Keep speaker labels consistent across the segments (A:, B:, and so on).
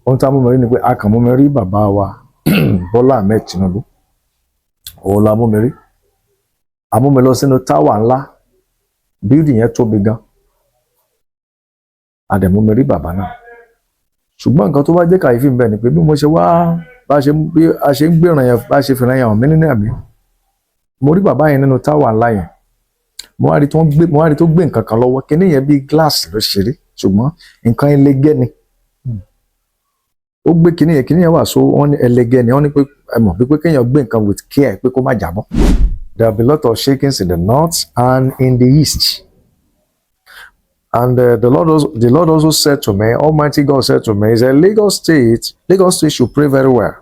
A: ohun tá mú mi rí ni pé a kàn mú mi rí bàbá wa Bọ́lá Ahmed Tinubu òun la mú mi rí a mú mi lọ sínú táwà ńlá building yẹn tóbi gan a dẹ̀ mú mi rí bàbá náà ṣùgbọ́n nǹkan tó bá jẹ́ kàyéfì ń bẹ ni pé bí mo ṣe wá bá a ṣe ń gbèràn yẹn bá a ṣe fìràn yẹn hàn mí nínú ẹ̀mí mo rí bàbá yẹn nínú táwà ńlá yẹn mo wá rí tó gbé nǹkan kan lọ́wọ́ kíní yẹn bíi gíláàsì ló ṣe rí ṣùgbọ́n nǹkan ẹlẹgẹ́ ni ó gbé kíní yẹn wà so wọ́n ní ẹlẹgẹ́ ni wọ́n ní pé ẹ mọ̀ pé kéèyàn gbé nǹkan with care pé kó má jábọ́. There will be a lot of shakings in the north and in the east. And the Lord also said to me, Almighty God said to me, he said, Lagos State should pray very well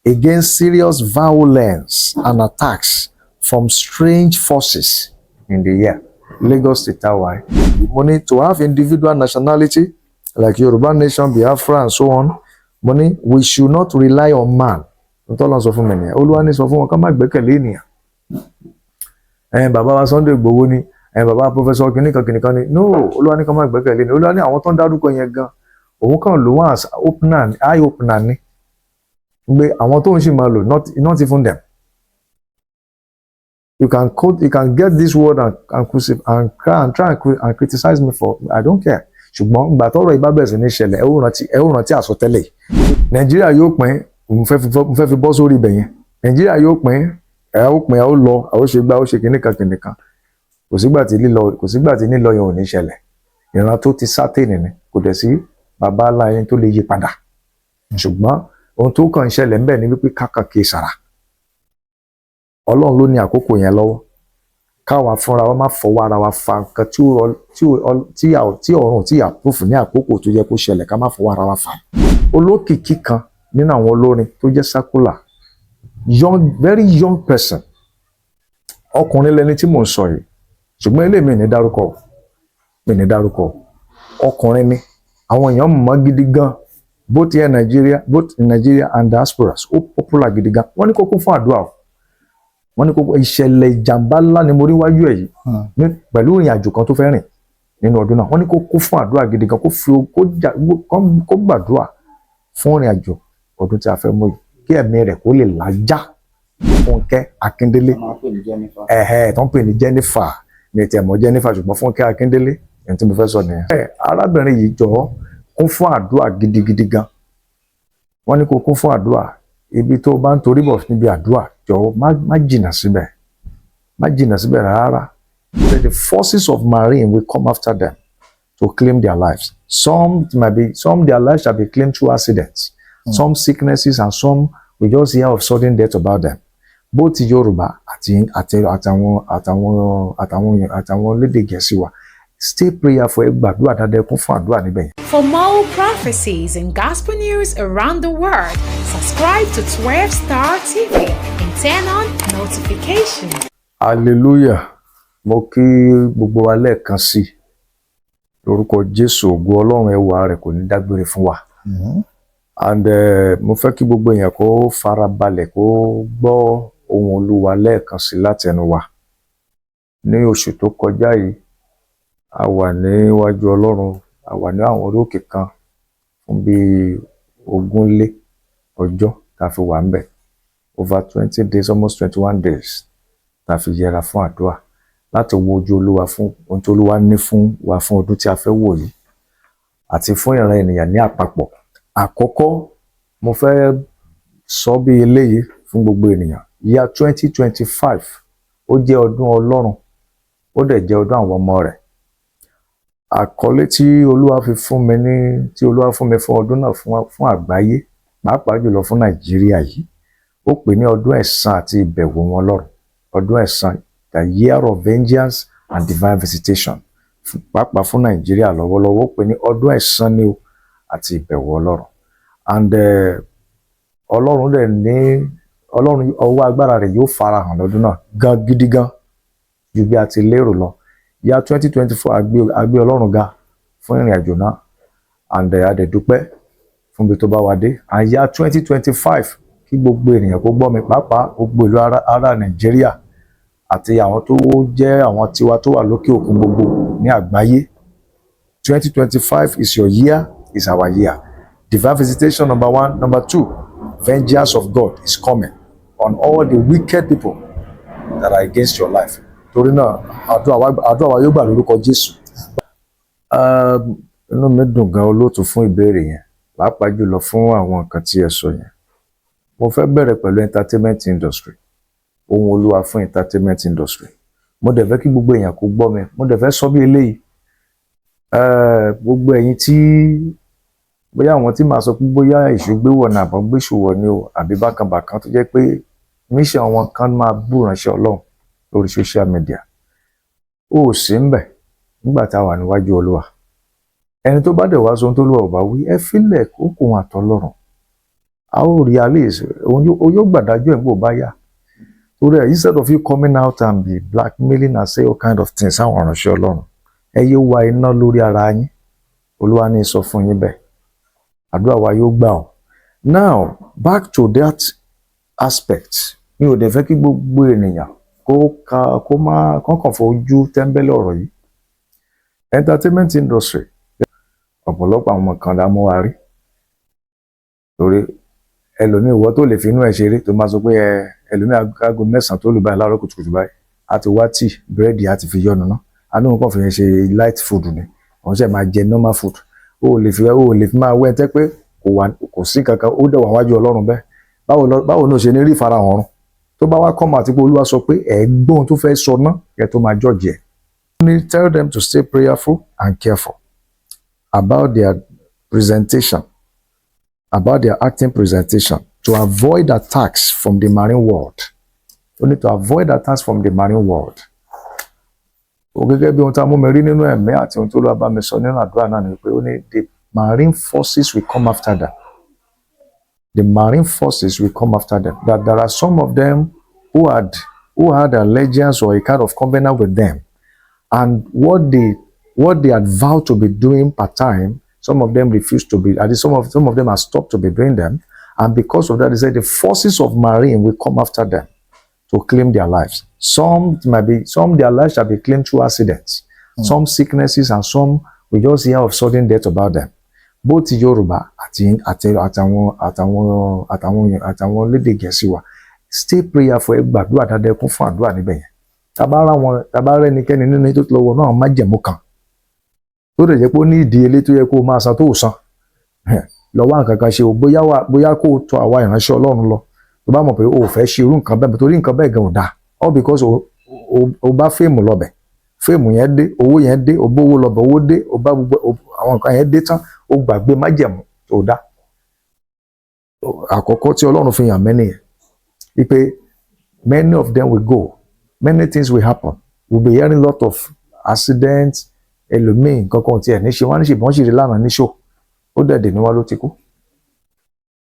A: against serious violence and attacks from strange forces in the air. Lagos State, Hawaii. Money to have individual nationality like Yoruba nation, Biafra, and so on. Money, we should not rely on man. Olúwa ní sọ fún wọn ká má gbẹ́kẹ̀lé ènìyàn. Bàbá wa Sunday Igboho ni bàbá professor kìnìkan ni no Olúwa ní ká má gbẹ́kẹ̀lé ni Olúwa ní àwọn tó ń dárúkọ yẹn gan òun kàn lò wọ́n as eye opener ni pé àwọn tó ń ṣì máa lò not even them. You can get this word and try and criticize me for I don't care. Ṣùgbọ́n ìgbà tọ́rọ̀ ìbá bẹ̀rẹ̀ sí ní ṣẹlẹ̀ ẹ ó rántí àsọtẹ́lẹ̀ Nàìjíríà yóò pín mo fẹ́ fi bọ́ sórí ibẹ̀ yẹn Nàìjíríà yóò pín ẹ ó lọ ẹ ó ṣe gbá ó ṣe kìnìkan kò sígbà tí nílọ yẹn ò ní ṣẹlẹ̀ ìran tó ti sátẹ̀nì ni kò dẹ̀ sí bàbá aláyẹn tó lè yí padà ṣùgbọ́n ohun tó kàn ń ṣẹlẹ̀ ńbẹ̀ ni wípé kákàkiri sàrà Ọlọ́run ló ní àkókò yẹn lọ́wọ́ káwa fúnra wa má fọwọ́ ara wa fa nǹkan tí ọ̀run tí àpòfù ní àkókò tó yẹ kó ṣẹlẹ̀ ká má fọwọ́ ara wa fa. Olókìkí kan nínú àwọn olórin tó jẹ́ secular very young person ọkùnrin lẹni tí mò ń sọ yìí ṣùgbọ́n ilé mi ní dárúkọ ọkùnrin ni àwọn èèyàn mọ̀ gidi gan both in Nigeria and diasporas ó popular gidi gan wọ́n ní kókó fún àdúrà o wọ́n ní kókó ìṣẹ̀lẹ̀ ìjàmbá ńlá ni mo rí wájú ẹ̀ yìí pẹ̀lú ìrìn àjò kan tó fẹ́ rìn nínú ọdún náà wọ́n ní kókó fún àdúrà gidi gan kó gbàdúrà fún ìrìn àjò ọdún tí a fẹ́ mú yìí kí ẹ̀mí rẹ̀ kó lè lájà Funke Akíndélé tó ń pè ní Jennifer ní ti ẹ̀mọ́ Jennifer ṣùgbọ́n Funke Akíndélé ẹni tí mo fẹ́ sọ nìyẹn. Arábìnrin yìí jọ kún fún àdúrà gidigidi gan wọ́n ní kó kún fún àdúrà ibi tó bá ń torí bọ̀ níbi àdúrà jọ má jìnnà síbẹ̀ rárá. The forces of marine will come after them to claim their lives. Some their lives shall be claimed through accidents. Some sicknesses and some we just hear of sudden death about them. Both Yoruba àtàwọn lédè Gẹ̀ẹ́sì wa. Stay prayerful gbàdúrà dáadáa kún fún àdúrà níbẹ̀.
B: For more prophecies and gospel news around the world, subscribe to 12 Star TV and turn on notifications.
A: Hallelujah. Mo kí gbogbo wa lẹ́ẹ̀kan sí lórúkọ Jésù ògo Ọlọ́run ẹwà rẹ̀ kò ní dágbére fún wa. And mo fẹ́ kí gbogbo èèyàn kó farabalẹ̀ kó gbọ́ ohùn Olúwa lẹ́ẹ̀kan sí láti ẹnu wa. Ní oṣù tó kọjá yìí a wà níwájú Ọlọ́run a wà ní àwọn orí òkè kan fún bí 20 ọjọ́ tá fi wà ńbẹ̀ over 20 days almost 21 days tá fi yẹra fún àdúrà láti wo ojú Olúwa fún ohun tí Olúwa ní fún wa fún ọdún tí a fẹ́ wò yìí àti fún ìran ènìyàn ní àpapọ̀. Àkọ́kọ́ mo fẹ́ sọ bí eléyìí fún gbogbo ènìyàn year 2025 ó jẹ́ ọdún Ọlọ́run ó dẹ̀ jẹ́ ọdún àwọn ọmọ rẹ̀. Àkọlé tí Olúwa fún mi fún ọdún náà fún àgbáyé pàápàá jùlọ fún Nàìjíríà yìí ó pè ní ọdún ẹ̀san àti ìbẹ̀wò wọn Ọlọ́run ọdún ẹ̀san the year of vengeance and divine visitation pàápàá fún Nàìjíríà lọ́wọ́lọ́wọ́ ó pè ní ọdún ẹ̀san ni o àti ìbẹ̀wò Ọlọ́run and Ọlọ́run dẹ̀ ní Ọlọ́run ọwọ́ agbára rẹ̀ yóò farahàn lọ́dún náà gan gidi gan ju bí a ti lérò lọ. Year 2024 agbé Ọlọ́run ga fún ìrìn àjò náà and adẹ̀dúpẹ́ fún bí tó bá wá dé. And year 2025 kí gbogbo ènìyàn kó gbọ́ mi pàápàá gbogbo ìlú ará Nàìjíríà àti àwọn tó jẹ́ àwọn tiwa tó wà lókè òkun gbogbo ní àgbáyé. 2025 is your year, is our year. Divine visitation, number one. Number two, vengeance of God is coming on all the wicked people that are against your life. Torí náà, àdúrà wa yóò gbà lórúkọ Jésù. Inú mi dùn gan olóòtú fún ìbéèrè yẹn, pàápàá jùlọ fún àwọn nǹkan tí ẹ sọ yẹn. Mo fẹ́ bẹ̀rẹ̀ pẹ̀lú entertainment industry, ohun Olúwa fún entertainment industry. Mo dẹ̀ fẹ́ kí gbogbo èèyàn kó gbọ́ mi, mo dẹ̀ fẹ́ sọ bí eléyìí. Gbogbo ẹ̀yin tí bóyá àwọn tí màá sọ pé bóyá ìṣùgbéwọ̀ ní àbọ̀ gbéṣùwọ̀ ni o àbí bákanbàkan tó jẹ́ pé mission wọn kan máa bú ránṣẹ́ Ọlọ́run lórí social media. Ó sì ń bẹ̀ nígbà tá a wà níwájú Olúwa. Ẹni tó bá dẹ̀ wá sọ ohun tó Olúwa ò bá wí, ẹ fílẹ̀ kó kò wọn àtọlọ́run. A ó rí alẹ́ o yóò gbàdájọ́ ẹ̀ ń bò bá yá. Torí ẹ̀, instead of you coming out and be blackmailing and say all kind of things àwọn ránṣẹ́ Ọlọ́run, ẹ yé wa iná lórí ara yín. Olúwa ní sọ fún yín bẹ́ẹ̀. Àdúrà wa yóò gbà ọ́. Now, back to that aspect. Mi ò dẹ̀ fẹ́ kí gbogbo ènìyàn kó kàn fojú tẹ́ńbẹ́lẹ̀ ọ̀rọ̀ yìí. Entertainment industry, ọ̀pọ̀lọpọ̀ àwọn kan la mú wa rí. Torí ẹlòmíì ìwọ tó lè fi inú ẹ̀ ṣeré tó máa sọ pé ẹlòmíì aago 9 tó lù báyìí láàárọ̀ kùtùkùtù báyìí a ti wá tíì búrẹ́dì a ti fi yọnu ná. Àánú nǹkan fi yẹn ṣe light food ni. Wọ́n ṣe máa jẹ normal food. O lè fi máa wẹ́ tẹ́ pé kò sí kankan ó dẹ̀ wà wájú Ọlọ́run bẹ́ẹ̀. Báwo ni o ṣe ní rí ìfarahàn ọ̀run? Tó bá wá kọ́mọ àti pé Olúwa sọ pé ẹ̀gbọ́n tó fẹ́ sọ náà kẹ́ tó máa judge ẹ̀. Tell them to stay prayerful and careful about their presentation, about their acting presentation, to avoid attacks from the marine world. You need to avoid attacks from the marine world. Gẹ́gẹ́ bí ohun tí a mú mi rí nínú ẹ̀mí àti ohun tó Olúwa bá mi sọ nínú àdúrà náà ni pé ó ní the marine forces will come after them. The marine forces will come after them. That there are some of them who had allegiance or a kind of covenant with them, and what they had vowed to be doing part time, some of them refused to be. At least some of them have stopped to be doing them, and because of that, they said the forces of marine will come after them to claim their lives. Some their lives shall be claimed through accidents, some sicknesses, and some we just hear of sudden death about them. Both Yoruba àtàwọn lédè Gẹ̀ẹ́sì wa, stay prayerful, gbàdúrà dáadáa kún fún àdúrà níbẹ̀ yẹn. Tàbá ẹnikẹ́ni nínú tó lọ́wọ́ náà májẹ̀mú kan tó lè jẹ́ pé ó ní ìdíyelé tó yẹ kó máa san tó san lọ́wọ́ nǹkan kan ṣe o, bóyá kó o tọ̀ àwa ìránṣẹ́ Ọlọ́run lọ tó bá mọ̀ pé o ò fẹ́ ṣe irú nǹkan bẹ́ẹ̀ torí nǹkan bẹ́ẹ̀ gan ò dáa, all because o bá fèmù lọ́bẹ̀, fèmù yẹn dé, owó yẹn dé, o bówó lọ́bẹ̀, owó dé, o bá gbogbo àwọn nǹkan yẹn dé tán, o gbàgbé májẹ̀mú tó dá. Àkọ́kọ́ tí Ọlọ́run fi hàn mẹ́ni yẹn wípé many of them will go, many things will happen, we'll be hearing lot of accidents, ẹlòmíì nǹkan kan tí ẹ̀ ní ṣe wọ́n ní ṣe bọ́n ṣe rí lánàá ní ṣò ó dẹ̀dẹ̀ ní wá ló ti kú.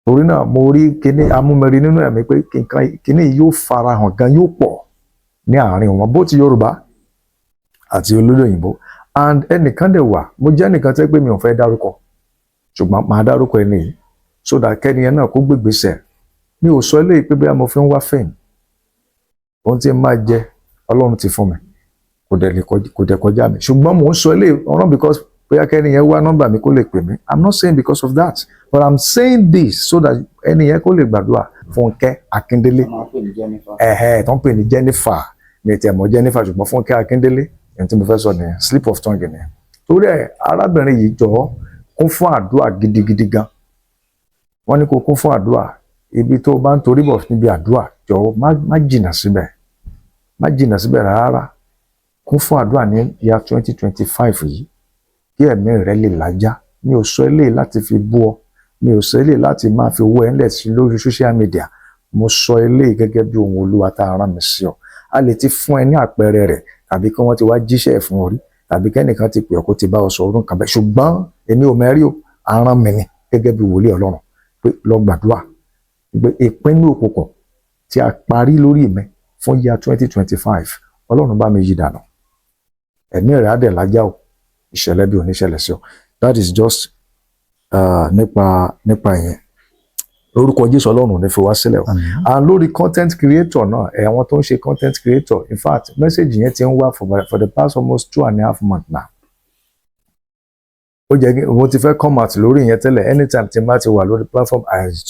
A: Torí náà mo rí kíní amúmẹ́rí nínú ẹ̀mí pé kíní yóò farahàn gan, yóò pọ̀ ní àárín wọn, bó ti Yorùbá àti olórí òyìnbó. And ẹnìkan dẹ̀ wà, mo jẹ́ ẹnìkan tẹ́ pé mi ò fẹ́ dárúkọ ṣùgbọ́n màá dárúkọ ẹni yìí so that kẹ́niyẹn náà kó gbégbèsè. Mi ò sọ eléyìí pé bóyá mo fi ń wá fame, ohun tí n máa jẹ Ọlọ́run ti fún mi kò dẹ̀ kọjá mi, ṣùgbọ́n mò ń sọ eléyìí ọ̀ràn because bóyá kẹ́niyẹn wá nọ́mbà mi kó lè pè mí. I'm not saying because of that, but I'm saying this so that ẹniyẹn kó lè gbàdúrà. Funke Akíndélé tó ń pè ní Jennifer, mi ti ẹ̀ mọ̀ Jennifer ṣùgbọ́n Funke Akíndélé ẹni tí mo fẹ́ sọ nìyẹn, slip of tongue nìyẹn. Torí ẹ̀ arábìnrin yìí jọ̀ọ́ kún fún àdúrà gidigidi gan. Wọ́n ní kó kún fún àdúrà, ibi tó bá ń torí bọ̀ níbi àdúrà jọ̀ọ́ má jìnnà síbẹ̀, má jìnnà síbẹ̀ rárá. Kún fún àdúrà ní year 2025 yìí kí ẹ̀mí rẹ lè lájà. Mi ò sọ eléyìí láti fi bú ọ, mi ò sọ eléyìí láti máa fi owó ẹ̀ ńlẹ̀ sí lórí social media. Mo sọ eléyìí gẹ́gẹ́ bí ohun Olúwa tá a rán mi sí ọ. A lè ti fún ẹ ní àpẹẹrẹ rẹ̀, tàbí kí wọ́n ti wá jíṣẹ́ ẹ̀ fún orí, tàbí kẹ́nìkan ti pè ọ́ kó ti bá ọ sọ orun kan bẹ́ẹ̀, ṣùgbọ́n èmi ò mẹ́rí o, aràn mi ni gẹ́gẹ́ bí wòlíì Ọlọ́run pé lọ gbàdúrà pé ìpinnu òkùnkùn tí a parí lórí mi fún year 2025 Ọlọ́run bá mi yí dànù, ẹ̀mí rẹ̀ á dẹ̀ lájà o, ìṣẹ̀lẹ̀ bí oníṣẹ̀lẹ̀ sí ọ. That is just nípa ìyẹn. Lórúkọ Jésù Ọlọ́run ní fi wá sílẹ̀ o. And lórí content creator náà, àwọn tó ń ṣe content creator, in fact message yẹn ti ń wá for the past almost 2.5 months now. ó jẹ́ kí mo ti fẹ́ come out lórí ìyẹn tẹ́lẹ̀ anytime tí n bá ti wà lórí platform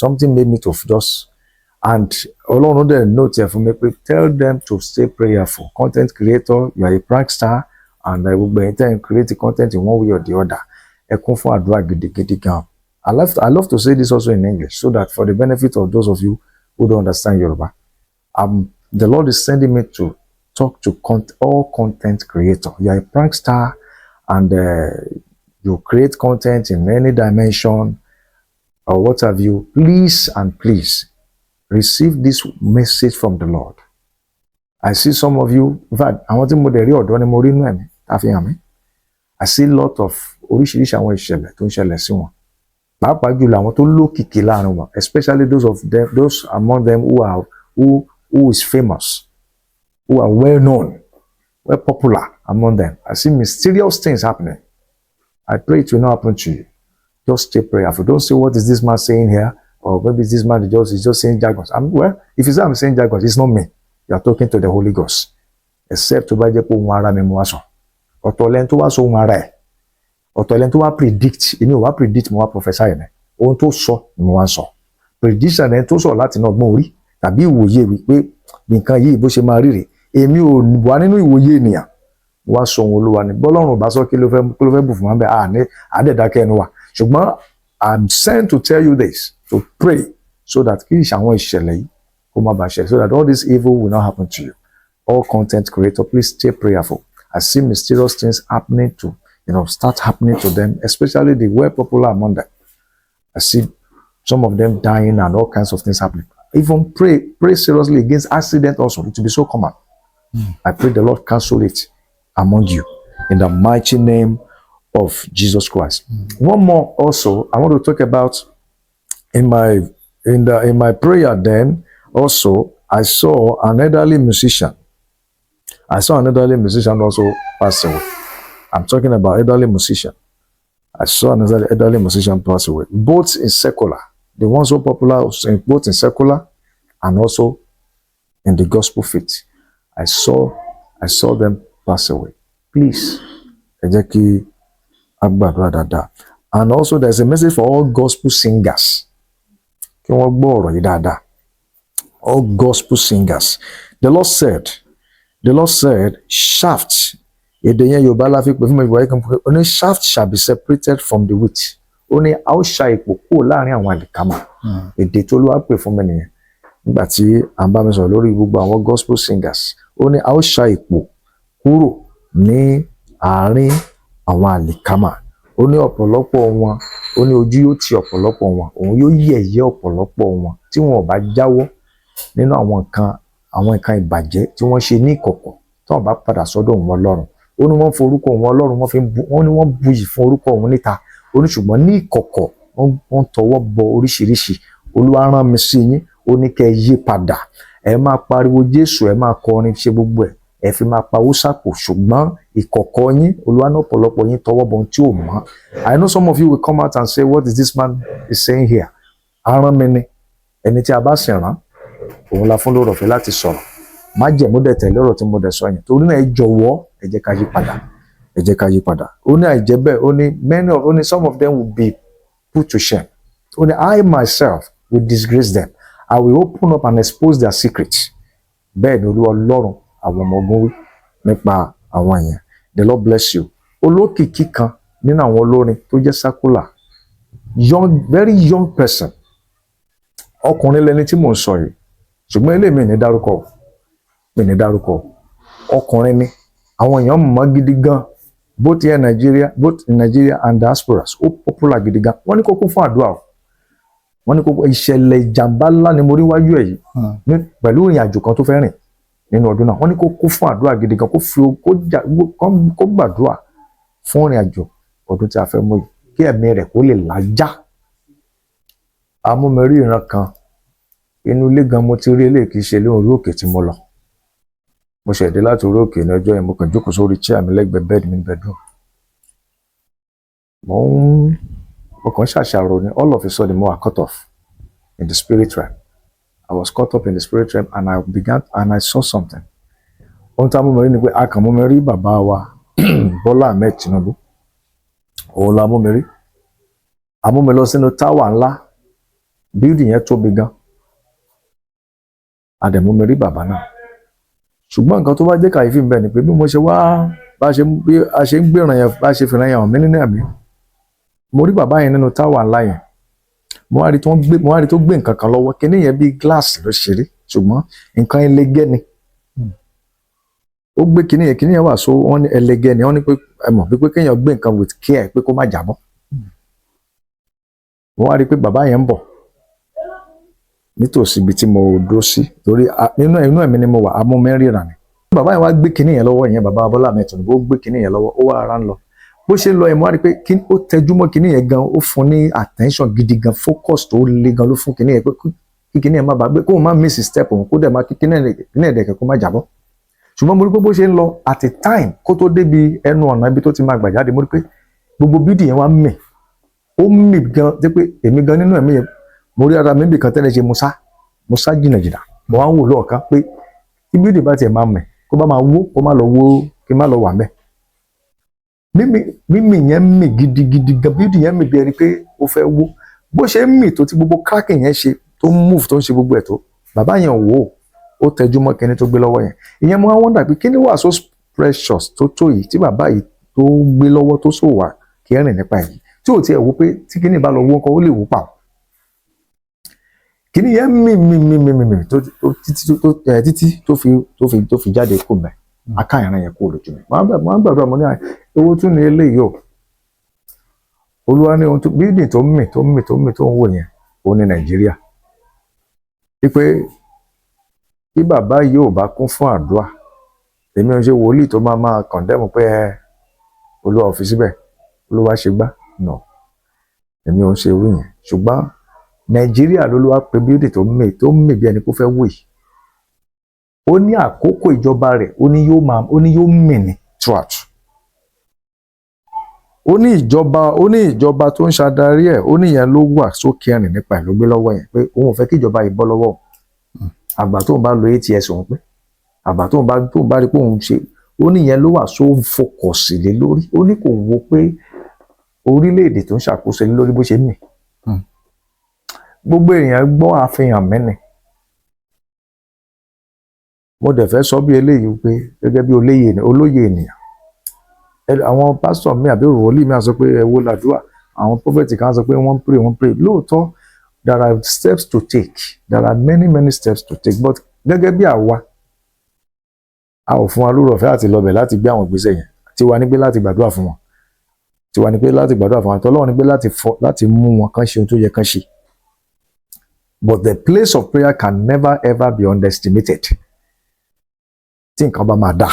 A: something made me to just and Ọlọ́run dẹ̀ note ẹ̀ fún mi pé tell them to stay prayerful content creator you are a prankster and gbogbo ẹ̀yin tẹ́ ń create content in one way or the other ẹ kún fún àdúrà gidigidi gan. I love to say this also in English so that for the benefit of those of you who don't understand Yoruba, the Lord is sending me to talk to all content creators. You are a prankster and you create content in any dimension or what have you. Please and please receive this message from the Lord. I see some of you, in fact, I want to moderate or don't moderate. I see a lot of oríṣiríṣi àwọn ìṣẹ̀lẹ̀ tó ń ṣẹlẹ̀ sí wọn. Pàápàá jùlọ àwọn tó lókìkí láàrin wọn, especially those among them who is famous, who are well known, well popular among them. I see mysterious things happening. I pray it will not happen to you. Just stay prayerful. Don't say what is this man saying here, or maybe this man is just saying jargons. Well, if you say I'm saying jargons, it's not me. You are talking to the Holy Ghost. Except to buy ohun ara mi mo wá sọ. Ọ̀tọ̀ lẹ́ni tó wá sọ ohun ara ẹ̀. Ọ̀tọ̀ lẹ́ni tó wá predict. Èmi ò wá predict, mo wá prophesy ẹ̀. Ohun tó sọ ni mo wá sọ. Prediction ẹni tó sọ láti inú ọgbọ́n orí tàbí ìwòye wípé nǹkan yìí bó ṣe máa rí rèé. Èmi ò wà nínú ìwòye ènìyàn. Mo wá sọ ohun Olúwa ni. Bọ́lọ́run bá sọ kí ló fẹ́ bù fún wa bẹ́ẹ̀ àdẹ̀dákẹ́ ẹnu wa. Ṣùgbọ́n I'm sent to tell you this, to pray so that kí àwọn ìṣẹ̀lẹ̀ yìí kó má bàa ṣẹlẹ̀, so that all this evil will not happen to you. All content creator, please stay prayerful. I see mysterious things happening start happening to them, especially the well popular among them. I see some of them dying and all kinds of things happening. Even pray seriously against accident also. It will be so common. I pray the Lord cancel it among you in the mighty name of Jesus Christ. One more also, I want to talk about in my prayer then also, I saw an elderly musician. I saw an elderly musician also pass away. I'm talking about elderly musician. I saw another elderly musician pass away, both in secular, the ones so popular, both in secular and also in the gospel faith. I saw them pass away. Please, and also there's a message for all gospel singers. All gospel singers. The Lord said, shaft. Only shaft shall be separated from the wheat. Only outside èdè tó ló wá pè fún mi nìyẹn nígbà tí à ń bá mi sọ̀rọ̀ lórí gbogbo àwọn gospel singers. Ó ní a ó ṣa ipò kúrò ní àárín àwọn àlìkámà. Ó ní ọ̀pọ̀lọpọ̀ wọn, ó ní ojú yóò ti ọ̀pọ̀lọpọ̀ wọn, òun yóò yẹ̀yẹ́ ọ̀pọ̀lọpọ̀ wọn tí wọn ò bá jáwọ́ nínú àwọn nǹkan ìbàjẹ́ tí wọ́n ṣe ní ìkọ̀kọ̀ tí wọ́n bá padà sọ́dọ̀ òun Ọlọ́run. Ó ní wọ́n forúkọ òun Ọlọ́run wọ́n ní wọ́n buyì fún orúkọ òun níta. Ó ní ṣùgbọ́n ní ìkọ̀kọ̀ wọ́n tọwọ́ bọ oríṣiríṣi. Olúwa rán mi sí yín, ó ní kẹ́ yí padà. Ẹ máa pariwo Jésù, ẹ máa kọrin ṣe gbogbo ẹ̀. Ẹ fi máa pawó sápò, ṣùgbọ́n ìkọ̀kọ̀ yín, Olúwa náà ọ̀pọ̀lọpọ̀ yín tọwọ́ bọ ohun tí ò mọ́. I know some of you will come out and say, what is this man is saying here? Arán mi ni, ẹni tí a bá sì rán, òun la fún lórí ọ̀fẹ́ láti sọ̀rọ̀. Má jẹ̀mú dẹ̀ tẹ̀lé ọ̀rọ̀ tí mo dẹ̀ sọ yẹn. Torí náà ẹ jọ̀wọ́, ẹ jẹ́ ká yí padà. Ẹ jẹ́ ká yí padà. Ó ní àìjẹ́ bẹ́ẹ̀, ó ní some of them will be put to shame. Ó ní I myself will disgrace them. I will open up and expose their secrets. Bẹ́ẹ̀ ni Olúwa Ọlọ́run àwọn ọmọ ogun wí nípa àwọn yẹn. The Lord bless you. Olókìkí kan nínú àwọn olórin tó jẹ́ secular, very young person. Ọkùnrin lẹni tí mò ń sọ yìí. Ṣùgbọ́n ilé mi ní dárúkọ. Ọkùnrin ni. Àwọn èèyàn mọ̀ gidi gan. Both in Nigeria and diasporas. Ó popular gidi gan. Wọ́n ní kókó fún àdúrà o. Wọ́n ní kókó ìṣẹ̀lẹ̀ ìjàmbá ńlá ni mo rí wájú ẹ̀ yìí. Pẹ̀lú ìrìn àjò kan tó fẹ́ rìn nínú ọdún náà. Wọ́n ní kókó fún àdúrà gidi gan. Kó gbàdúrà fún ìrìn àjò ọdún tí a fẹ́ mú yìí. Kí ẹ̀mí rẹ̀ kó lè lájà. Amúmẹ́rí ìran kan. Inú ilé gan mo ti rí eléyìí kì í ṣe lórí òkè tí mo lọ. Mo ṣẹ̀dé láti orí òkè ní ọjọ́ yẹn, mo kàn jókòó sórí chair mi lẹ́gbẹ̀ẹ́ bed mi bedroom. Mo kàn ṣàṣàrò ní all of a sudden mo were cut off in the spirit realm. I was caught up in the spirit realm and I saw something. Ohun tí a mú mi rí ni pé a kàn mú mi rí bàbá wa Bọ́lá Ahmed Tinubu. òun la mú mi rí amú mi lọ sínú táwà ńlá bíldì yẹn tóbi gan àdẹ̀mú mi rí bàbá náà ṣùgbọ́n nǹkan tó bá jẹ́ kàyéfì ń bẹ ni pé bí mo ṣe wá bí a ṣe ń gbèràn yẹn bá ṣe fìràn yẹn hàn mí nínú ẹ̀mí mo rí bàbá yẹn nínú táwà ńlá yẹn mo wá rí tó gbé nǹkan kan lọ́wọ́ kíní yẹn bí gíláàsì ló ṣe rí ṣùgbọ́n nǹkan ẹlẹgẹ́ ni ó gbé kíní yẹn wà so wọ́n ní ẹlẹgẹ́ ni wọ́n ní pé ẹ mọ̀ pé kéèyàn gbé nǹkan with care pé kó má jábọ́ mo wá rí pé bàbá yẹn ń bọ̀ nítòsí ibi tí mo dó sí torí inú ẹ̀mí ni mo wà amúmẹ́rìnrà ni bàbá yẹn wá gbé kíní yẹn lọ́wọ́ yẹn bàbá Bọ́lá Ahmed Tinubu ó gbé kíní yẹn lọ́wọ́ ó wá ara ń lọ bó ṣe ń lọ yẹn mo wá rí pé ó tẹjú mọ́ kíní yẹn gan ó fún ní attention gidi gan focus tó le gan ló fún kíní yẹn pé kí kíní yẹn má bàa gbé kó má miss step òun kó dẹ̀ má kí kíní ẹ̀dẹ̀kẹ̀ kó má jábọ́ ṣùgbọ́n mo rí pé bó ṣe ń lọ at a time kó tó débi ẹnu ọ̀nà ibi tó ti máa gbà jáde mo rí pé gbogbo bídì yẹn wá mì ó mì gan jẹ́ pé èmi gan nínú ẹ̀mí yẹn mo rí ara mi níbi kan tẹ́lẹ̀ ṣe mo sá jìnnàjìnnà mo wá ń wò lọ́ọ̀kan pé tí bídì bá tiẹ̀ máa mẹ̀ kó bá máa wó kó má lọ wó kí má lọ wà mẹ́ mímì yẹn mì gidigidi gan bídì yẹn mì bí ẹni pé ó fẹ́ wó bó ṣe ń mì tó ti gbogbo cracking yẹn ṣe tó ń move tó ń ṣe gbogbo ẹ̀ tó bàbá yẹn wò ó tẹjú mọ́ kíní tó gbé lọ́wọ́ yẹn ìyẹn mo wá wọ́ndà pé kíní wà so precious tó yìí tí bàbá yìí tó gbé lọ́wọ́ tó sò wà kí ẹ̀rìn nípa yìí tí ò tiẹ̀ wò pé tí kíní bá lọ wó nǹkan ó lè wò pa ọ́ kíní yẹn mì títí tó fi jáde kó mẹ́ aká ìran yẹn kó lójú mi wọ́n gbàdúrà mo ní owó tún ní eléyìí o olúwa ní ohun tó bídìn tó ń wò yẹn òun ní Nàìjíríà wípé bí bàbá yìí ò bá kún fún àdúrà èmi ò ṣe wòlíì tó máa kọ̀ndẹ́mù pé olúwa ò fi síbẹ̀ olúwa ṣe gbá nà èmi ò ń ṣe irú yẹn ṣùgbọ́n Nàìjíríà lolúwa pé bídìn tó ń mì bí ẹni kó fẹ́ wò yìí ó ní àkókò ìjọba rẹ̀ ó ní yóò mì ní throughout ó ní ìjọba tó ń ṣàdarí ẹ̀ ó ní ìyẹn ló wà sókè ẹ̀rìn nípa ẹ̀ ló gbé lọ́wọ́ yẹn pé òun ò fẹ́ kí ìjọba yìí bọ́ lọ́wọ́ àgbà tó ń bá lo ATS òun pé àgbà tó ń bá rí pé òun ṣe ó ní ìyẹn ló wà so fòkọ̀sì lé lórí ó ní kò wo pé orílẹ̀-èdè tó ń ṣàkóso lé lórí bó ṣe mì gbogbo èèyàn gbọ́ àfihàn mẹ́rin mo dẹ̀ fẹ́ sọ bí eléyìí pé gẹ́gẹ́ bí olóye ènìyàn àwọn pásítọ̀ mi àbí wòlíì mi á sọ pé ẹ wo làdúrà àwọn Prophetic kan sọ pé wọ́n pray lóòótọ́ there are steps to take there are many steps to take but gẹ́gẹ́ bí àwa a ò fún wa lórí ọ̀fẹ́ àti lọ́bẹ̀ láti gbé àwọn ìgbésẹ̀ yẹn tiwa ní pé láti gbàdúrà fún wọn tiwa ní pé láti gbàdúrà fún wọn tọ́lọ́run ní pé láti mú wọn kán ṣe ohun tó yẹ kán ṣe but the place of prayer can never ever be underestimated tí nǹkan bá máa dà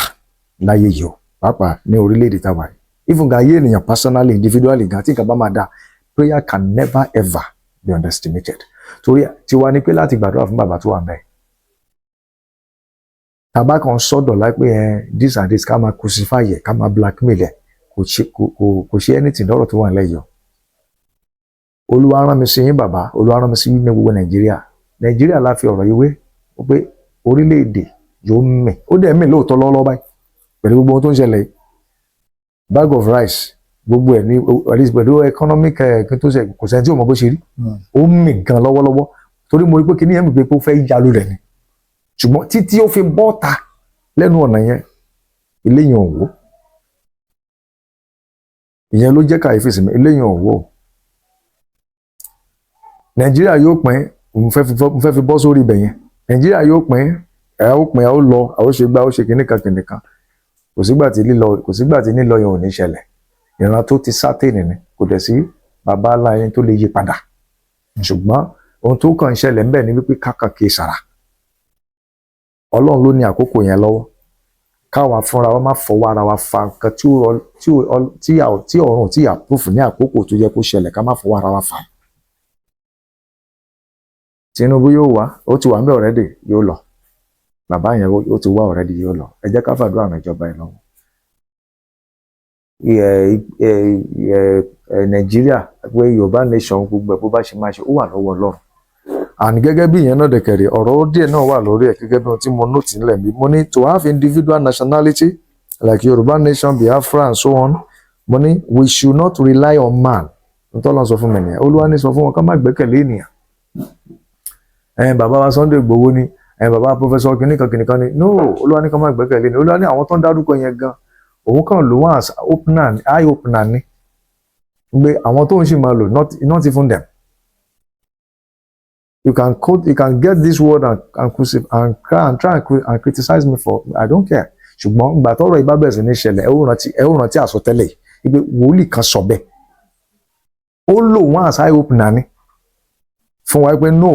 A: láyé yìí o pàápàá ní orílẹ̀-èdè táwa yìí even gan ayé ènìyàn personally individually gan tí nǹkan bá máa dà prayer can never ever be underestimated torí tiwa ní pé láti gbàdúrà fún bàbá tó wà mẹ́rin tàbá kan sọ́dọ̀ láìpẹ́ this and this ká máa crucify ẹ̀ ká máa blackmail ẹ̀ kò ṣe anything lọ́rọ̀ tó wà nílẹ̀ yìí Olúwa rán mi sí yín bàbá Olúwa rán mi sí yín ní gbogbo Nàìjíríà la fi ọ̀rọ̀ yìí wé ó pé orílẹ̀-èdè yóò mì ó dẹ̀ mì lóòótọ́ lọ́wọ́lọ́wọ́ báyìí pẹ̀lú gbogbo ohun tó ń ṣẹlẹ̀ bag of rice gbogbo ẹ̀ ní pẹ̀lú economic tó ṣe kò sẹ́ni tí ò mọ bó ṣe rí ó mì gan lọ́wọ́lọ́wọ́ torí mo rí pé kíní yẹn mi pé ó fẹ́ yalu rẹ̀ ni ṣùgbọ́n títí ó fi bọ́ta lẹ́nu ọ̀nà yẹn eléyìí ò wò ìyẹn ló jẹ́ kàyéfì sí mi eléyìí ò wò Nàìjíríà yóò pín mo fẹ́ fi bọ́ sórí ibẹ̀ yẹn Nàìjíríà yóò pín ẹ ó lọ ẹ ó ṣe gbá ó ṣe kìnnìkan kò sígbà tí nílọ yẹn ò ní ṣẹlẹ̀ ìran tó ti sátẹ̀nì ni kò dẹ̀ sí bàbá aláyẹn tó lè yí padà ṣùgbọ́n ohun tó kàn ń ṣẹlẹ̀ ńbẹ̀ ni wípé kákà kì í sàrà Ọlọ́run ló ní àkókò yẹn lọ́wọ́ káwa fúnra wa má fọwọ́ ara wa fa nǹkan tí ọ̀run tí àpòfù ní àkókò tó yẹ kó ṣẹlẹ̀ ká má fọwọ́ ara wa fa. Tinubu yóò wá ó ti wà ń bẹ̀ already yóò lọ bàbá yẹn ó ti wá already yóò lọ ẹ jẹ́ ká fàdúrà àwọn ìjọba ẹ̀ lọ́wọ́. Nàìjíríà pé Yorùbá nation gbogbo ẹ̀ bó bá ṣe máa ṣe ó wà lọ́wọ́ Ọlọ́run and gẹ́gẹ́ bí ìyẹn náà dẹ̀kẹ̀rẹ̀ ọ̀rọ̀ díẹ̀ náà wà lórí ẹ̀ gẹ́gẹ́ bí ohun tí mo note nílẹ̀ mi mo ní to have individual nationality like Yoruba nation Biafra and so on mo ní we should not rely on man nítorí Ọlọ́run sọ fún mi nìyẹn. Olúwa ní sọ fún wọn ká má gbẹ́kẹ̀lé ènìyàn. Bàbá wa Sunday Igboho ni bàbá professor kìnìkan ni no, Olúwa ní ká má gbẹ́kẹ̀lé ni. Olúwa ní àwọn tó ń dárúkọ yẹn gan òun kàn lò wọ́n as eye opener ni pé àwọn tó ń ṣì máa lò not even them. You can get this word and try and criticize me for, I don't care. Ṣùgbọ́n ìgbà tọ́rọ̀ ìbá bẹ̀rẹ̀ sí ní ṣẹlẹ̀ ẹ ó rántí àsọtẹ́lẹ̀ yìí pé wòlíì kan sọ bẹ́ẹ̀. Ó lò wọ́n as eye opener ni fún wa pé no,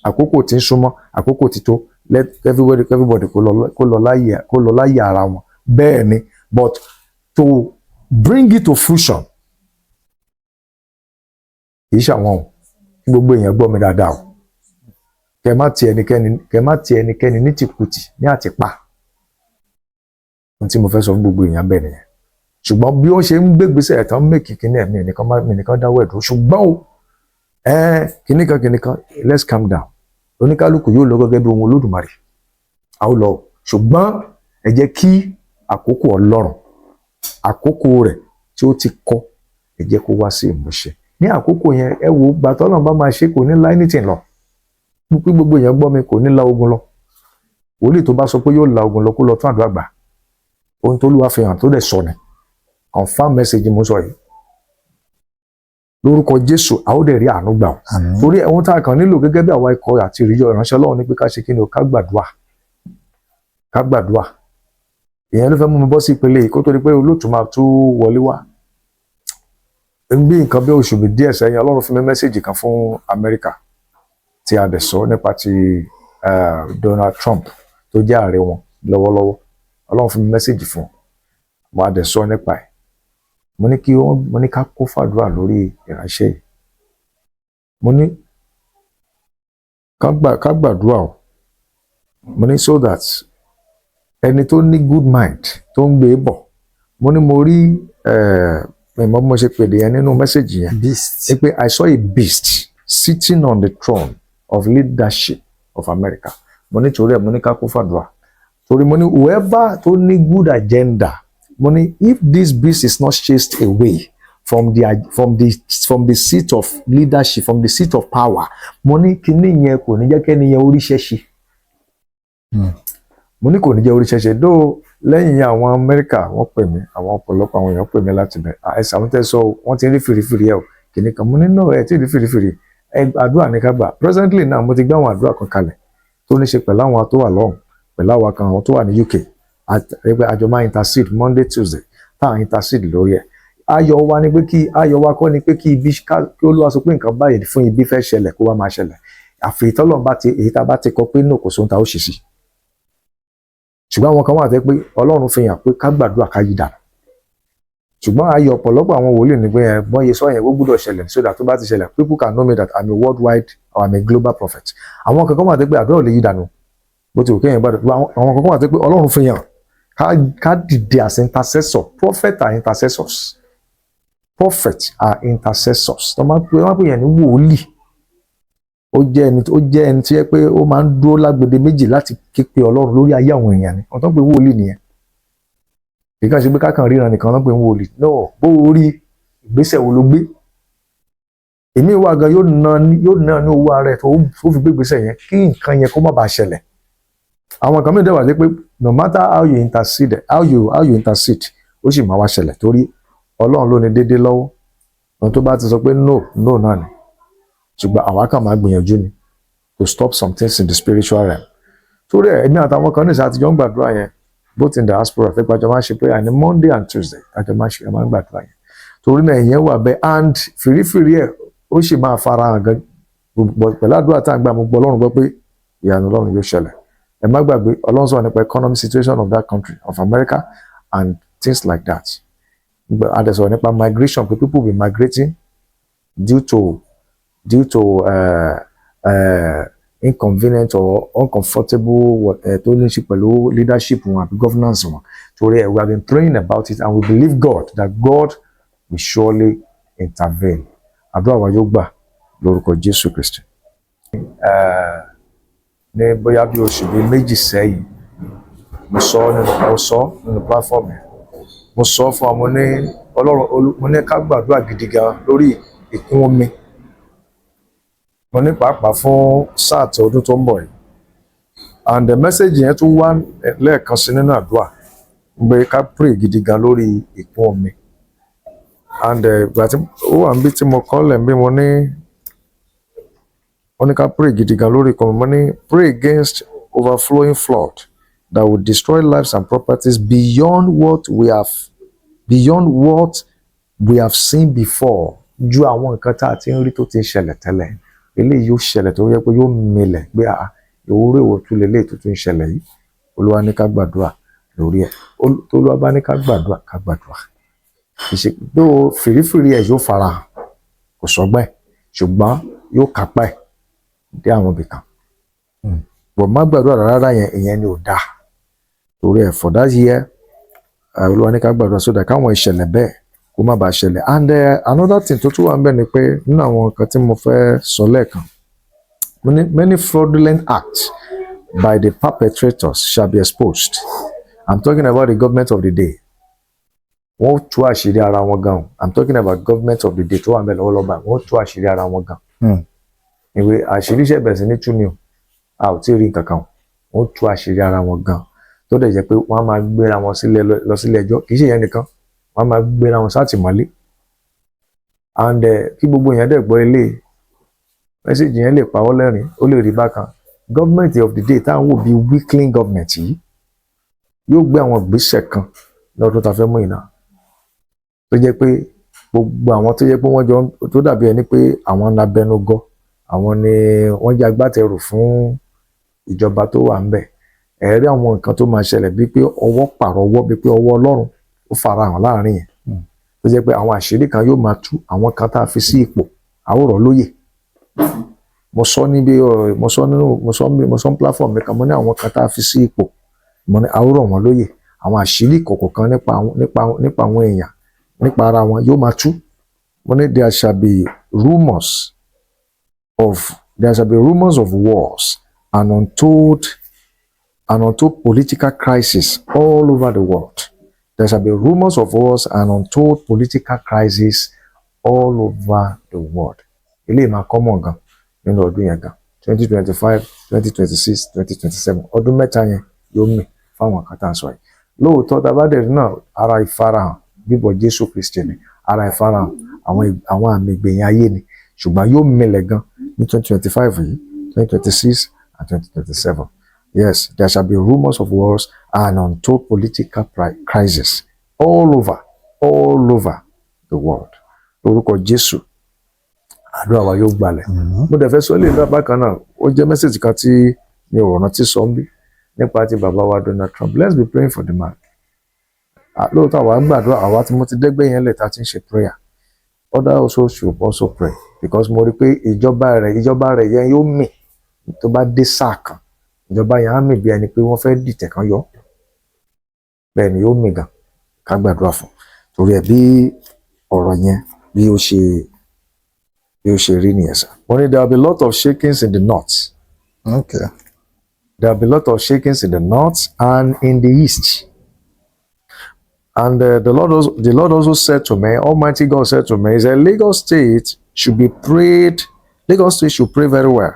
A: àkókò tí ń súnmọ́, àkókò tí tó, let everybody kó lọ láyé ara wọn. Bẹ́ẹ̀ ni, but to bring it to fruition kì í ṣàwọn o, kí gbogbo èèyàn gbọ́ mi dáadáa o. Kẹ má ti ẹnikẹ́ni ní tìkùtì ní àtìpá. Ohun tí mo fẹ́ sọ fún gbogbo èèyàn bẹ́ẹ̀ nìyẹn. Ṣùgbọ́n bí wọ́n ṣe ń gbégbèsè ẹ̀tàn méjì kíní ẹ̀mí nìkan dáwọ́ ẹ̀dùn. Ṣùgbọ́n o kíníkan let's calm down. Oníkálukú yóò lọ gẹ́gẹ́ bí ohun Olódùmarè. A ó lọ. Ṣùgbọ́n ẹ jẹ́ kí àkókò Ọlọ́run, àkókò rẹ̀ tí ó ti kọ, ẹ jẹ́ kó wá sí ìmúṣẹ. Ní àkókò yẹn ẹ wo gbàtọ́ náà bá máa ṣe kò ní la anything lọ. Pípé gbogbo èèyàn gbọ́ mi kò ní la ogun lọ. Wòlíì tó bá sọ pé yóò la ogun lọ kó lọ tún àdúrà gbà. Ohun tó Olúwa fi hàn tó dẹ̀ sọ ni. Confirm message mo sọ yìí. Lórúkọ Jésù a ó dẹ̀ rí àánú gbà. Torí ohun tá a kàn nílò gẹ́gẹ́ bí àwa ikọ̀ àti ìrìjọ ìránṣẹ́ Ọlọ́run ní pé ká ṣe kí ni o, ká gbàdúrà. Ká gbàdúrà. Ìyẹn ló fẹ́ mú mi bọ́ sí ìpele yìí kó tó di pé olóòtú máa tún wọlé wá. Bí nǹkan bí oṣù bíi díẹ̀ sẹ́yìn Ọlọ́run fún mi mẹ́sẹ̀jì kan fún Amẹ́ríkà tí a dẹ̀ sọ nípa ti Donald Trump tó jẹ́ ààrẹ wọn lọ́wọ́lọ́wọ́. Ọlọ́run fún mi mẹ́sẹ̀jì fún wọn a dẹ̀ sọ nípa ẹ̀. Mo ní ká kó fàdúrà lórí ìránṣẹ́ yìí. Mo ní ká gbàdúrà o. Mo ní so that ẹni tó ní good mind tó ń gbé bọ̀. Mo ní mo rí ìmọ̀ mo ṣe pèdè yẹn nínú mẹ́sẹ̀jì yẹn.
C: Beast.
A: Pé I saw a beast sitting on the throne of leadership of America. Mo ní torí ẹ̀ mo ní ká kó fàdúrà. Torí mo ní whoever tó ní good agenda. Mo ní if this beast is not chased away from the seat of leadership, from the seat of power, mo ní kíní yẹn kò ní jẹ́ kẹ́ni yẹn oríṣẹ́ ṣe. Mo ní kò ní jẹ́ oríṣẹ́ ṣe. Dó lẹ́yìn yẹn àwọn Amẹ́ríkà wọ́n pè mí, àwọn ọ̀pọ̀lọpọ̀ àwọn èèyàn pè mí láti bẹ̀. Ẹ̀sà àwọn tẹ́ sọ wọ́n ti rí fìrìfìrì ẹ̀ o kìíní kan. Mo ní náà ẹ̀ tí ì rí fìrìfìrì àdúrà ní ká gbà. Presently náà mo ti gbé àwọn àdúrà kan kalẹ̀ tó ní ṣe pẹ̀lú àwọn tó wà lọ́hùn, pẹ̀lú àwọn kan àwọn tó wà ní UK. Àjọ máa intercede Monday Tuesday táwọn intercede lórí ẹ̀. Ayọ̀ wa kọ́ ni pé kí Olúwa sọ pé nǹkan báyìí fún ibi fẹ́ ṣẹlẹ̀ kó wá máa ṣẹlẹ̀. Àfi tọ́lọ́run bá ti èyí tá a bá ti kọ pé no kò sóhun tá ó ṣe sí. Ṣùgbọ́n àwọn kan wà tẹ́ pé Ọlọ́run fi hàn pé ká gbàdúrà ká yí dànù. Ṣùgbọ́n ayọ̀ ọ̀pọ̀lọpọ̀ àwọn wòlíì ní pé bọ́n yẹ sọ yẹn ó gbúdọ̀ ṣẹlẹ̀ so that tó bá ti ṣẹlẹ̀ people can know me that I'm a worldwide or I'm a global prophet. Àwọn kankan wà tẹ́ pé àdúrà ò lè yí dànù bó ti wù kéèyàn gbàdúrà. Àwọn kankan wà tẹ́ pé Ọlọ́run fi hàn ká dìde as intercessor. Prophets are intercessors. Prophets are intercessors. Tó máa ń pè yẹn ní wòlíì. Ó jẹ́ ẹni tí yẹ pé ó máa ń dúró lágbede méjì láti ké pe Ọlọ́run lórí ayé àwọn èèyàn ni. Wọ́n tó ń pè wòlíì nìyẹn. Kì í kàn ṣe pé kákan ríran nìkan ló ń pè wòlíì. No, bó o rí ìgbésẹ̀ wo ló gbé. Èmi wà gan yóò ná ní owó ara ẹ̀ tó fi gbé ìgbésẹ̀ yẹn kí nǹkan yẹn kó má bàa ṣẹlẹ̀. Àwọn kan mìíràn wà sí pé no matter how you intercede ó sì máa wá ṣẹlẹ̀ torí Ọlọ́run ló ní déédéé lọ́wọ́. Ohun tó bá ti sọ pé no náà ni. Ṣùgbọ́n àwa kan máa gbìyànjú ni to stop some things in the spiritual realm. Torí ẹ̀mí àtàwọn kan ní ìsà àtijọ́ ń gbàdúrà yẹn both in the diaspora fẹ́ gbàjọ́ máa ń ṣe prayer ní Monday and Tuesday àjọ máa ń gbàdúrà yẹn. Torí náà ìyẹn wà bẹ́ẹ̀ and fìrífìrí ẹ̀ ó sì máa fara hàn gan. Pẹ̀lú àdúrà tá à ń gbà mo gbọ́ Ọlọ́run gbọ́ pé ìyanu Ọlọ́run yóò ṣẹlẹ̀. Ẹ má gbàgbé Ọlọ́run sọ̀rọ̀ nípa economic situation of that country of America and things like that. Adẹ̀sọ̀rọ̀ nípa migration pé people be migrating due to inconvenient or uncomfortable tó ní ṣe pẹ̀lú leadership wọn àbí governance wọn. Torí we have been praying about it and we believe that God will surely intervene. Àdúrà wa yóò gbà lórúkọ Jésù Kristi. Ní bóyá bí oṣù bíi méjì sẹ́yìn mo sọ nínú platform yẹn mo sọ fún wa mo ní Ọlọ́run mo ní ká gbàdúrà gidi gan lórí ìkún omi, mo ní pàápàá fún sáà tí ọdún tó ń bọ̀ yìí, and the message yẹn tún wá lẹ́ẹ̀kan sí nínú àdúrà pé ká pray gidi gan lórí ìkún omi, and ìgbà tí ó wà níbi tí mo kọ́ lẹ̀ ń bí mo ní ká pray gidi gan lórí ìkún omi, mo ní pray against overflowing flood that will destroy lives and properties beyond what we have seen before, ju àwọn nǹkan tá a ti ń rí tó ti ń ṣẹlẹ̀ tẹ́lẹ̀. Eléyìí yóò ṣẹlẹ̀ tó yẹ pé yóò milẹ̀ pé ìwúrò èwo tún lélẹ́yìí tó tún ń ṣẹlẹ̀ yìí. Olúwa ní ká gbàdúrà lórí ẹ̀. Olúwa bá ní ká gbàdúrà ká gbàdúrà. Tó fìrífìrí ẹ̀ yóò farahàn, kò sọ́gbẹ́, ṣùgbọ́n yóò kápá ẹ̀ dé àwọn ibì kan. Bọ̀ má gbàdúrà rárá ìyẹn ni ò dáa. Torí ẹ̀ for that year, Olúwa ní ká gbàdúrà sódà káwọn ìṣẹ̀lẹ̀ bẹ́ẹ̀ kó má bàa ṣẹlẹ̀. And another thing tó tún wà ń bẹ̀ ni pé nínú àwọn nǹkan tí mo fẹ́ sọ lẹ́ẹ̀kan, many fraudulent acts by the perpetrators shall be exposed. I'm talking about the government of the day. Wọ́n tú àṣírí ara wọn gan. I'm talking about government of the day tó wà ń bẹ̀ lọ́wọ́lọ́wọ́. Wọ́n tú àṣírí ara wọn gan. Ìwé àṣírí ṣẹ̀ bẹ̀rẹ̀ sí ní tú ni o. A ò tí ì rí nǹkan kan. Wọ́n tú àṣírí ara wọn gan. Tó dẹ̀ jẹ́ pé wọ́n á máa gbéra wọn lọ sílé ẹjọ́. Kì í ṣe yẹn nìkan. Wọ́n á máa gbéra wọn sátìmọ́lé. And kí gbogbo èèyàn dẹ̀ gbọ́ ilé mẹ́sẹ̀jì yẹn lè pa ọ́ lẹ́rìn, ó lè rí bákan. Government of the day táwọn wò bíi weakling government yìí yóò gbé àwọn ìgbésẹ̀ kan lọ́dún tá a fẹ́ mú iná. Tó jẹ́ pé gbogbo àwọn tó jẹ́ pé wọ́n jọ tó dàbí ẹni pé àwọn labẹnugọ, àwọn ni wọ́n jẹ́ agbátẹrù fún ìjọba tó wà ńbẹ̀. Ẹ̀rí àwọn nǹkan tó máa ṣẹlẹ̀ bíi pé ọwọ́ pàrọwọ́, bíi pé ọwọ́ Ọlọ́run ó farahàn láàrin yẹn. Tó jẹ́ pé àwọn àṣírí kan yóò máa tú, àwọn kan tá a fi sí ipò àwòrán lóye. Mo sọ níbi mo sọ platform mi kan, mo ní àwọn kan tá a fi sí ipò, mo ní àwòrán wọn lóye. Àwọn àṣírí kọ̀ọ̀kan kan nípa àwọn èèyàn, nípa ara wọn yóò máa tú. Mo ní there shall be rumors of wars and untold political crises all over the world. There shall be rumors of wars and untold political crises all over the world. Ilé máa common gan nínú ọdún yẹn gan. 2025, 2026, 2027. Ọdún mẹ́ta yẹn yóò mì fáwọn kan tá à ń sọ yìí. Lóòótọ́ tabadẹ̀ náà ara ìfarahàn bíbọ̀ Jésù Kristi ni, ara ìfarahàn àwọn àmì ìgbẹ̀yìn ayé ni. Ṣùgbọ́n yóò milẹ̀ gan ní 2025 yìí, 2026 and 2027. Yes, there shall be rumors of wars and untold political crises all over the world. Lórúkọ Jésù, àdúrà wa yóò gbalẹ̀. Mo dẹ̀ fẹ́ sọ lè dá bákan náà, ó jẹ́ mẹ́sẹ̀jì kan tí mi ò rántí sọ ń bí nípa ti bàbá wa Donald Trump. Let's be praying for the man. Lóòótọ́ àwa ń gbàdúrà, àwa tí mo ti dẹ́gbẹ́ yẹn lẹ̀ tá a ti ń ṣe prayer. Others also should also pray because mo rí pé ìjọba rẹ̀ yẹn yóò mì tó bá dé sáà kan. Ìjọba yẹn á mì bí ẹni pé wọ́n fẹ́ dìtẹ̀ kan yọ. Bẹ́ẹ̀ ni yóò mì gan, ká gbàdúrà fún. Torí ẹ̀ bí ọ̀rọ̀ yẹn bí ó ṣe rí nìyẹn sá. Wọ́n ní there will be a lot of shakings in the north.
C: Okay.
A: There will be a lot of shakings in the north and in the east. And the Lord also said to me, Almighty God said to me, he said, Lagos State should pray very well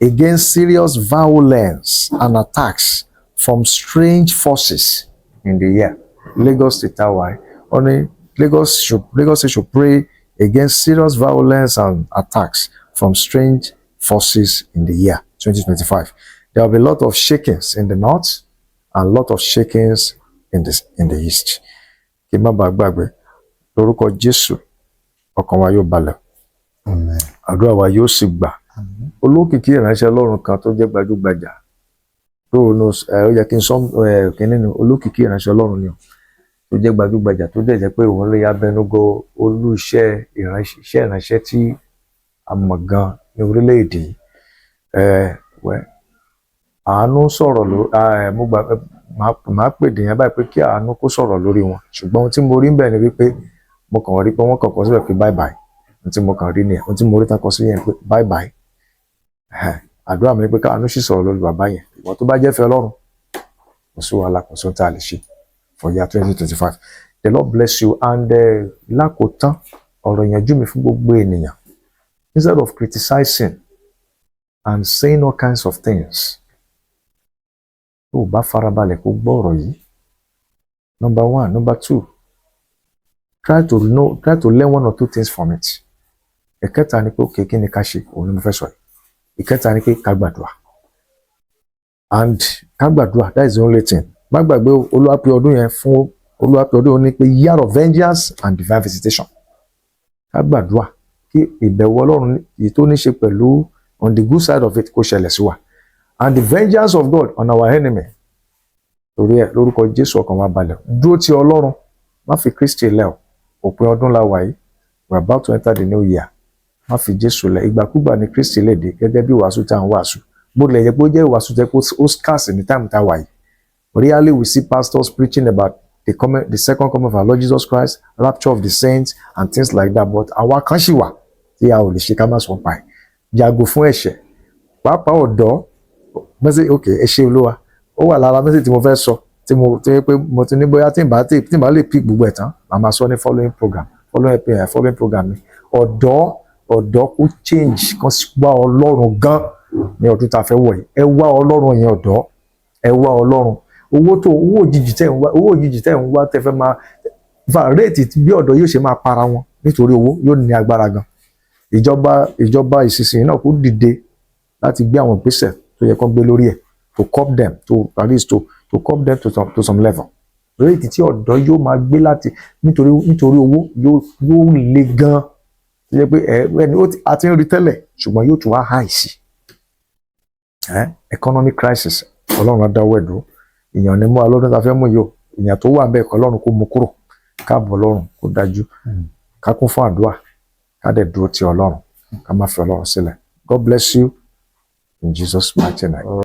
A: against serious violence and attacks from strange forces in the year. Lagos State, only Lagos State should pray against serious violence and attacks from strange forces in the year 2025. There will be a lot of shakings in the north and a lot of shakings in the east. Kí má bàa gbàgbé, lórúkọ Jésù, ọkàn wa yóò balẹ̀.
C: Amen.
A: Àdúrà wa yóò sì gbà. Olókìkí ìránṣẹ́ Ọlọ́run kan tó jẹ́ gbajúgbajà. Ó yẹ kí n sọ kínní ni olókìkí ìránṣẹ́ Ọlọ́run ni o. Tó jẹ́ gbajúgbajà tó dẹ̀ jẹ́ pé òun lè abẹnugan olú iṣẹ́ ìránṣẹ́ tí a mọ̀ gan ní orílẹ̀-èdè yìí. Àánú sọ̀rọ̀ máa pèdè yẹn báyìí pé kí àánú kó sọ̀rọ̀ lórí wọn. Ṣùgbọ́n ohun tí mo rí ń bẹ̀ ni wípé mo kàn rí pé wọ́n kàn kọ síbẹ̀ pé bye bye. Ohun tí mo kàn rí nìyẹn. Ohun tí mo rí tán kọ sí yẹn pé bye bye. Àdúrà mi ni pé káàánú sì sọ̀rọ̀ lórí bàbá yẹn. Ìwọ tó bá jẹ́ fẹ́ Ọlọ́run, kò sí wàhálà, kò sí ohun tá a lè ṣe for year 2025. The Lord bless you. And lákòótán ọ̀rọ̀ ìyànjú mi fún gbogbo ènìyàn, instead of criticizing and saying all kinds of things, tó o bá farabalẹ̀ kó gbọ́ ọ̀rọ̀ yìí. Number one. Number two, try to learn one or two things from it. Ìkẹta ni pé okay, kí ni ká ṣe? Òun ni mo fẹ́ sọ yìí. Ìkẹta ni pé ká gbàdúrà. And ká gbàdúrà, that is the only thing. Má gbàgbé Olúwapé ọdún yẹn fún Olúwapé ọdún yẹn ní pé year of vengeance and divine visitation. Ká gbàdúrà kí ìbẹ̀wò Ọlọ́run èyí tó ní ṣe pẹ̀lú on the good side of it kó ṣẹlẹ̀ sí wa. And the vengeance of God on our enemy. Torí ẹ̀ lórúkọ Jésù ọkàn wa balẹ̀. Dúró ti Ọlọ́run, má fi Kristi lẹ̀ o. Òpin ọdún la wà yìí. We are about to enter the new year. Má fi Jésù lẹ̀. Ìgbàkúgbà ni Kristi lè dé gẹ́gẹ́ bí ìwàásù tá à ń wàásù. Bó tilẹ̀ jẹ́ pé ó jẹ́ ìwàásù tẹ́ pé ó scarce ní time tá a wà yìí. Really we see pastors preaching about the second coming of our Lord Jesus Christ, rapture of the saints and things like that, but àwa kan ṣì wà tí a ò lè ṣe ká má sọ pa ẹ̀. Yàgò fún ẹ̀ṣẹ̀. Pàápàá ọ̀dọ́ mẹ́sẹ̀ okay ẹ ṣé Olúwa. Ó wà lára mẹ́sẹ̀ tí mo fẹ́ sọ tí mo pé mo ti ní bóyá tí n bá lè pick gbogbo ẹ̀ tán màá máa sọ ní following program mi. Ọ̀dọ́ kó change kan wá Ọlọ́run gan ní ọdún tá a fẹ́ wọ̀ yìí. Ẹ wá Ọlọ́run yẹn ọ̀dọ́. Ẹ wá Ọlọ́run. Owó òjijì tẹ́ ń wá tẹ́ fẹ́ máa fa rate bí ọ̀dọ́ yóò ṣe máa para wọn nítorí owó yóò ní agbára gan. Ìjọba ìsinsìnyí náà kó dìde láti gbé àwọn ìgbésẹ̀ tó yẹ kó gbé lórí ẹ̀ to curb them at least to curb them to some level. Rate tí ọ̀dọ́ yóò máa gbé láti nítorí owó yóò le gan. Tó yẹ pé a ti ń rí tẹ́lẹ̀ ṣùgbọ́n yóò tún wá high sí. Economic crisis Ọlọ́run á dáwọ́ ẹ̀ dúró. Ìyàn ni mú alọ́dún tá a fẹ́ mú yìí o. Ìyàn tó wà bẹ́ẹ̀ kọ́ Ọlọ́run kó mú kúrò. Káàbọ̀ Ọlọ́run kó dájú. Ká kún fún àdúrà. Ká dẹ̀ dúró ti Ọlọ́run. Ká má fi Ọlọ́run sílẹ̀. God bless you in Jesus' mighty name.